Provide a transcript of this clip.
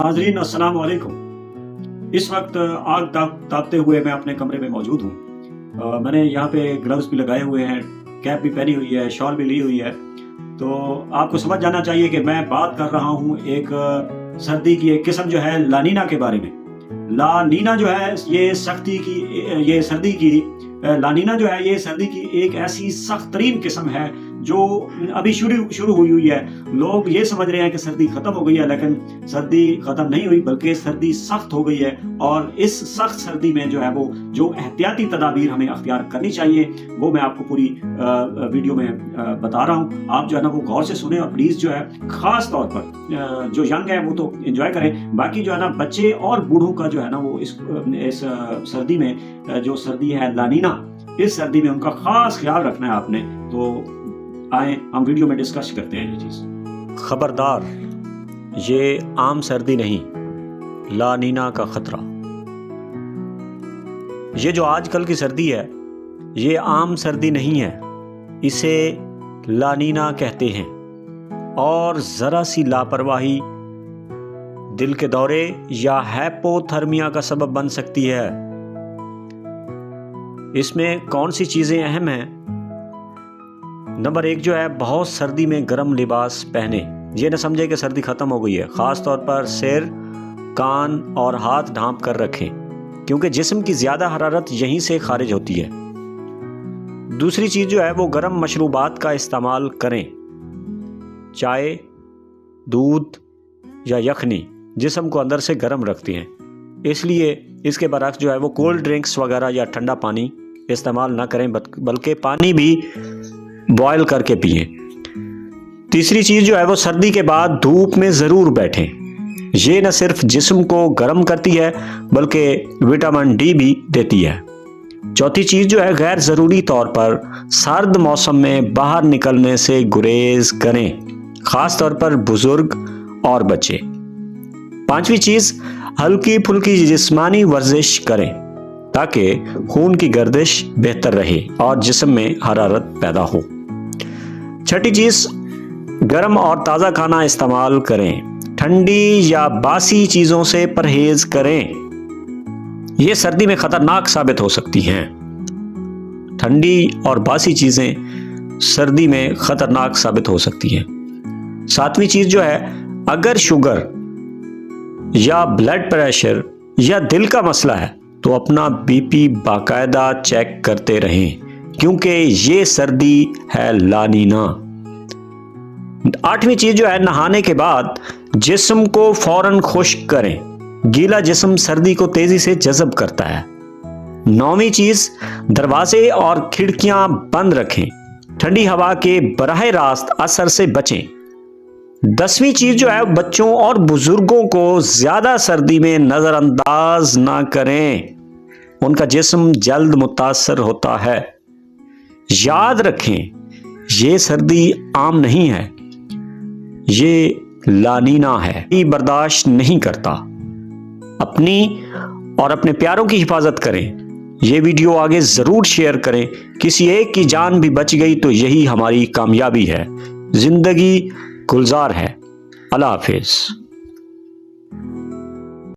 नाजरीन अस्सलाम वालेकुम। इस वक्त आग तापते हुए मैं अपने कमरे में मौजूद हूँ। मैंने यहाँ पे ग्लव्स भी लगाए हुए हैं, कैप भी पहनी हुई है, शॉल भी ली हुई है। तो आपको समझ जाना चाहिए कि मैं बात कर रहा हूँ एक सर्दी की एक किस्म जो है लानीना के बारे में। लानीना जो है ये सर्दी की एक ऐसी सख्त तरीन किस्म है जो अभी शुरू हुई है। लोग ये समझ रहे हैं कि सर्दी खत्म हो गई है, लेकिन सर्दी खत्म नहीं हुई, बल्कि सर्दी सख्त हो गई है। और इस सख्त सर्दी में जो है वो जो एहतियाती तदाबीर हमें अख्तियार करनी चाहिए वो मैं आपको पूरी वीडियो में बता रहा हूँ। आप जो है ना वो गौर से सुने और प्लीज जो है खास तौर पर जो यंग है वो तो एंजॉय करें, बाकी जो है ना बच्चे और बूढ़ों का जो है ना वो इस सर्दी में जो सर्दी है लानीना, इस सर्दी में उनका खास ख्याल रखना है आपने। तो आए हम वीडियो में डिस्कस करते हैं ये चीज। खबरदार, ये आम सर्दी नहीं, लानीना का खतरा। ये जो आजकल की सर्दी है ये आम सर्दी नहीं है, इसे लानीना कहते हैं। और जरा सी लापरवाही दिल के दौरे या हाइपोथर्मिया का सबब बन सकती है। इसमें कौन सी चीजें अहम हैं? नंबर 1 जो है, बहुत सर्दी में गर्म लिबास पहने। ये न समझे कि सर्दी खत्म हो गई है। खास तौर पर सिर, कान और हाथ ढांप कर रखें, क्योंकि जिस्म की ज्यादा हरारत यहीं से खारिज होती है। दूसरी चीज जो है वो गर्म मशरूबात का इस्तेमाल करें। चाय, दूध या यखनी जिस्म को अंदर से गर्म रखती हैं, इसलिए इसके बरक्स जो है वो कोल्ड ड्रिंक्स वगैरह या ठंडा पानी इस्तेमाल ना करें, बल्कि पानी भी बॉयल करके पिएं। तीसरी चीज जो है वो सर्दी के बाद धूप में जरूर बैठें। ये न सिर्फ जिस्म को गर्म करती है बल्कि विटामिन डी भी देती है। चौथी चीज जो है, गैर जरूरी तौर पर सर्द मौसम में बाहर निकलने से गुरेज करें, खास तौर पर बुजुर्ग और बच्चे। पांचवी चीज, हल्की फुल्की जिस्मानी वर्जिश करें ताकि खून की गर्दिश बेहतर रहे और जिस्म में हरारत पैदा हो। छठी चीज, गर्म और ताज़ा खाना इस्तेमाल करें। ठंडी या बासी चीज़ों से परहेज करें, ये सर्दी में खतरनाक साबित हो सकती हैं। ठंडी और बासी चीज़ें सर्दी में खतरनाक साबित हो सकती हैं। सातवीं चीज़ जो है, अगर शुगर या ब्लड प्रेशर या दिल का मसला है तो अपना बीपी बाकायदा चेक करते रहें, क्योंकि ये सर्दी है लानीना। आठवीं चीज जो है, नहाने के बाद जिस्म को फौरन खुश्क करें। गीला जिस्म सर्दी को तेजी से जज़ब करता है। नौवीं चीज, दरवाजे और खिड़कियां बंद रखें, ठंडी हवा के बराह रास्त असर से बचें। 10वीं चीज जो है, बच्चों और बुजुर्गों को ज्यादा सर्दी में नजरअंदाज ना करें, उनका जिस्म जल्द मुतासर होता है। याद रखें, ये सर्दी आम नहीं है, ये लानीना है, ये बर्दाश्त नहीं करता। अपनी और अपने प्यारों की हिफाजत करें। ये वीडियो आगे जरूर शेयर करें। किसी एक की जान भी बच गई तो यही हमारी कामयाबी है। जिंदगी गुलजार है। अल्लाह हाफिज।